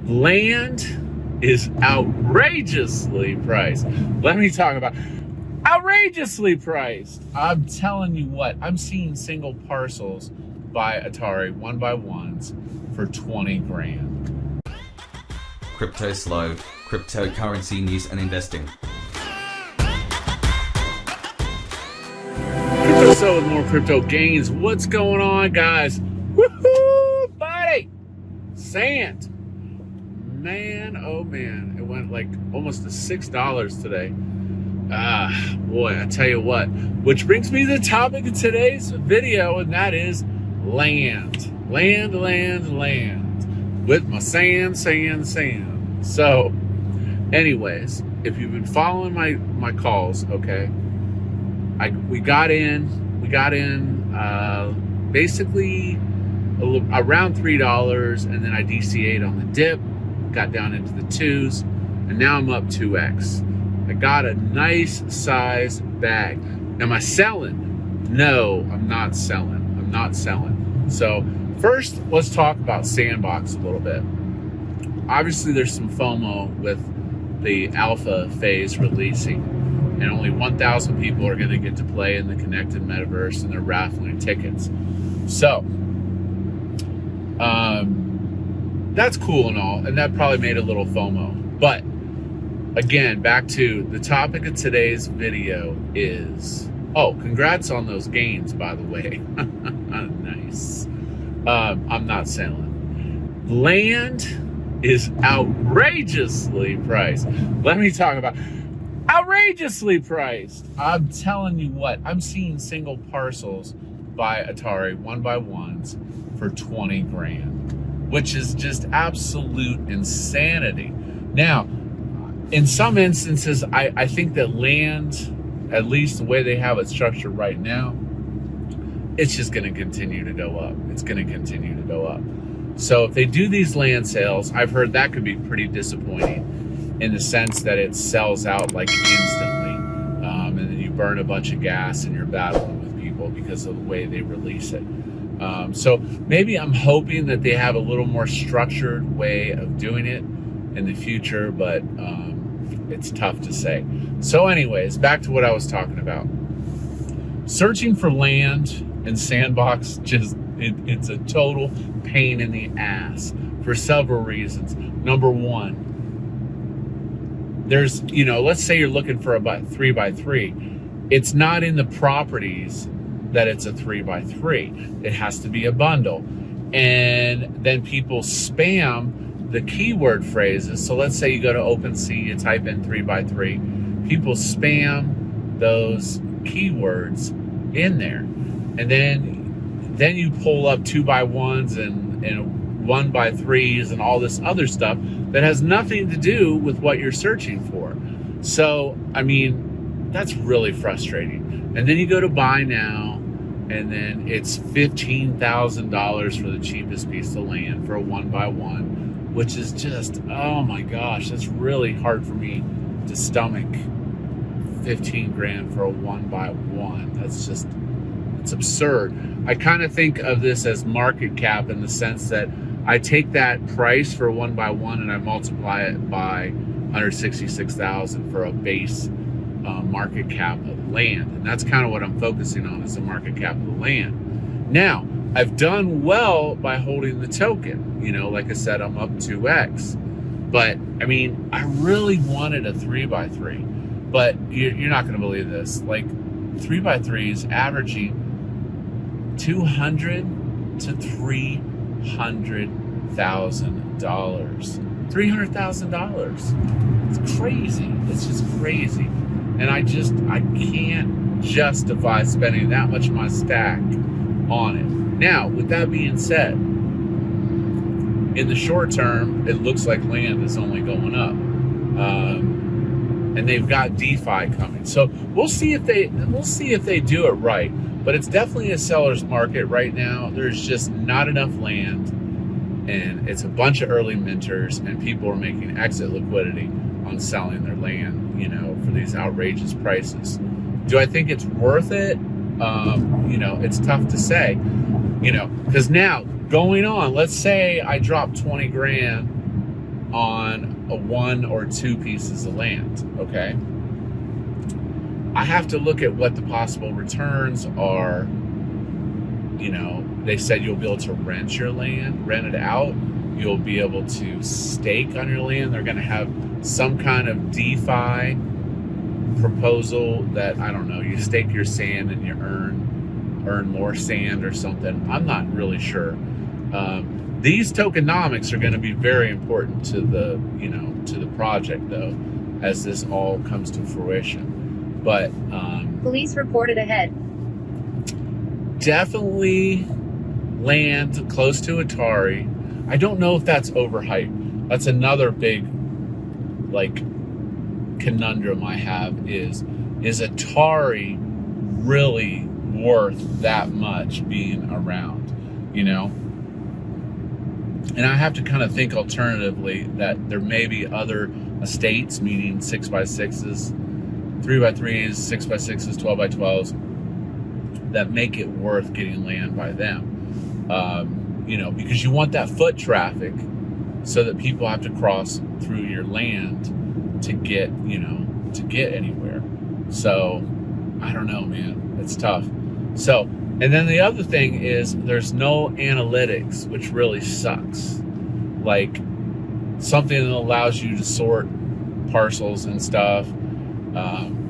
Land is outrageously priced. Let me talk about outrageously priced. I'm telling you what, I'm seeing single parcels by Atari 1x1s for 20 grand. Cryptoslo, cryptocurrency news and investing. Cryptoslo with more crypto gains. What's going on, guys? Woohoo, buddy! Sand. Man, oh man, it went like almost to $6 today. Boy, I tell you what. Which brings me to the topic of today's video, and that is land. Land. With my sand. So, anyways, if you've been following my calls, okay, we got in basically around $3, and then I DCA'd on the dip, got down into the 2s, and now I'm up 2x. I got a nice size bag. Am I selling? No, I'm not selling. So first, let's talk about Sandbox a little bit. Obviously, there's some FOMO with the alpha phase releasing, and only 1,000 people are going to get to play in the connected metaverse, and they're raffling tickets. So that's cool and all, and that probably made a little FOMO. But again, back to the topic of today's video is, congrats on those gains, by the way. Nice. I'm not selling. Land is outrageously priced. Let me talk about outrageously priced. I'm telling you what, I'm seeing single parcels by Atari 1x1s for 20 grand, which is just absolute insanity. Now, in some instances, I think that land, at least the way they have it structured right now, it's just going to continue to go up. It's going to continue to go up. So if they do these land sales, I've heard that could be pretty disappointing in the sense that it sells out like instantly. And then you burn a bunch of gas and you're battling with people because of the way they release it. So maybe I'm hoping that they have a little more structured way of doing it in the future, but it's tough to say. So anyways, back to what I was talking about. Searching for land in Sandbox, it's a total pain in the ass for several reasons. Number one, there's, let's say you're looking for a 3x3. It's not in the properties that it's a 3x3. It has to be a bundle. And then people spam the keyword phrases. So let's say you go to OpenSea, you type in 3x3. People spam those keywords in there. And then you pull up 2x1s and 1x3s and all this other stuff that has nothing to do with what you're searching for. So, I mean, that's really frustrating. And then you go to buy now, and then it's $15,000 for the cheapest piece of land for a 1x1, which is just, oh my gosh, that's really hard for me to stomach. 15 grand for a 1x1. That's just, it's absurd. I kind of think of this as market cap in the sense that I take that price for a 1x1 and I multiply it by 166,000 for a base market cap of land. And that's kind of what I'm focusing on, is the market cap of the land. Now, I've done well by holding the token. Like I said, I'm up 2x. But, I mean, I really wanted a 3x3. But you're not going to believe this. Like, 3x3 is averaging $200,000 to $300,000. $300,000. It's crazy. It's just crazy. And I can't justify spending that much of my stack on it. Now, with that being said, in the short term, it looks like land is only going up. And they've got DeFi coming. So we'll see if they do it right. But it's definitely a seller's market right now. There's just not enough land, and it's a bunch of early minters, and people are making exit liquidity on selling their land, for these outrageous prices. Do I think it's worth it? It's tough to say, because now going on, let's say I drop 20 grand on a 1 or 2 pieces of land, okay? I have to look at what the possible returns are. You know, they said you'll be able to rent your land, rent it out. You'll be able to stake on your land. They're going to have some kind of DeFi proposal that, I don't know, you stake your sand and you earn more sand or something. I'm not really sure. These tokenomics are going to be very important to the, you know, to the project though, as this all comes to fruition. But police reported ahead. Definitely land close to Atari. I don't know if that's overhyped. That's another big, like, conundrum I have is Atari really worth that much being around, you know? And I have to kind of think alternatively that there may be other estates, meaning 6x6s, 3x3s, 6x6s, 12x12s, that make it worth getting land by them. You know, because you want that foot traffic so that people have to cross through your land to get, you know, to get anywhere. So, I don't know, man. It's tough. So, and then the other thing is there's no analytics, which really sucks. Like, something that allows you to sort parcels and stuff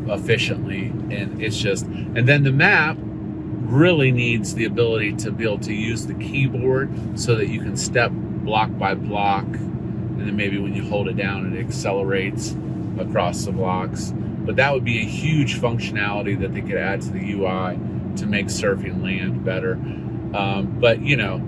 efficiently. And it's just, and then the map really needs the ability to be able to use the keyboard so that you can step block by block, and then maybe when you hold it down it accelerates across the blocks. But that would be a huge functionality that they could add to the UI to make surfing land better. But you know,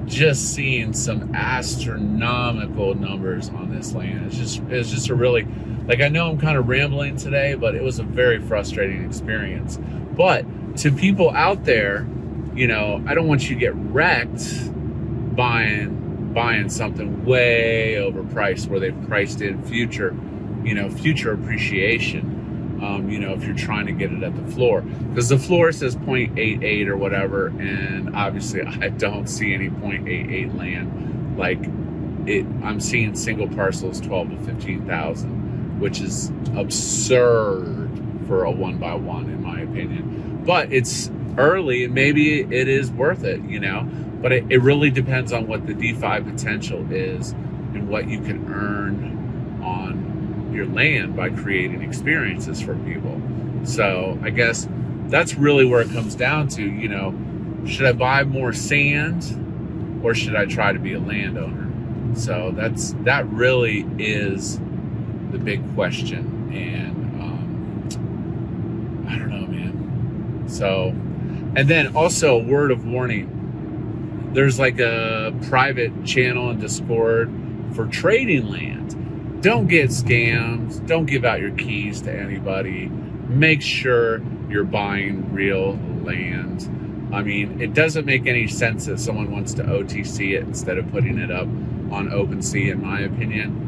just seeing some astronomical numbers on this land, it's just a really, like, I know I'm kind of rambling today, but it was a very frustrating experience. But to people out there, you know, I don't want you to get wrecked buying something way overpriced where they've priced in future appreciation. You know, if you're trying to get it at the floor, because the floor says 0.88 or whatever, and obviously I don't see any 0.88 land. Like, I'm seeing single parcels 12 to 15,000, which is absurd for a 1x1 in my opinion. But it's early and maybe it is worth it, you know, but it really depends on what the DeFi potential is and what you can earn on your land by creating experiences for people. So I guess that's really where it comes down to, you know, should I buy more sand or should I try to be a landowner? So that really is the big question. And I don't know, man. So, and then also a word of warning. There's like a private channel in Discord for trading land. Don't get scammed. Don't give out your keys to anybody. Make sure you're buying real land. I mean, it doesn't make any sense that someone wants to OTC it instead of putting it up on OpenSea, in my opinion.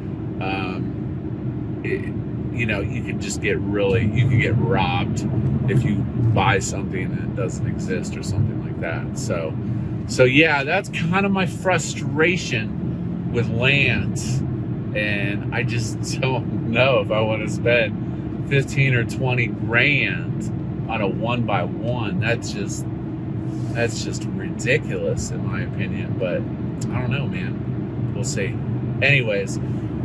You know, you can just get you can get robbed if you buy something that doesn't exist or something like that. So yeah, that's kind of my frustration with land. And I just don't know if I want to spend 15 or 20 grand on a 1x1. That's just ridiculous in my opinion, but I don't know, man. We'll see. Anyways,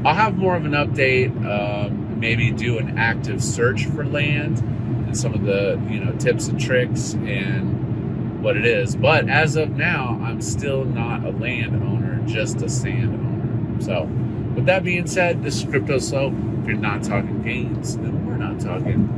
I'll have more of an update, maybe do an active search for land and some of the, you know, tips and tricks and what it is. But as of now, I'm still not a landowner, just a sand owner. So with that being said, this is Cryptoslo. If you're not talking gains, then we're not talking.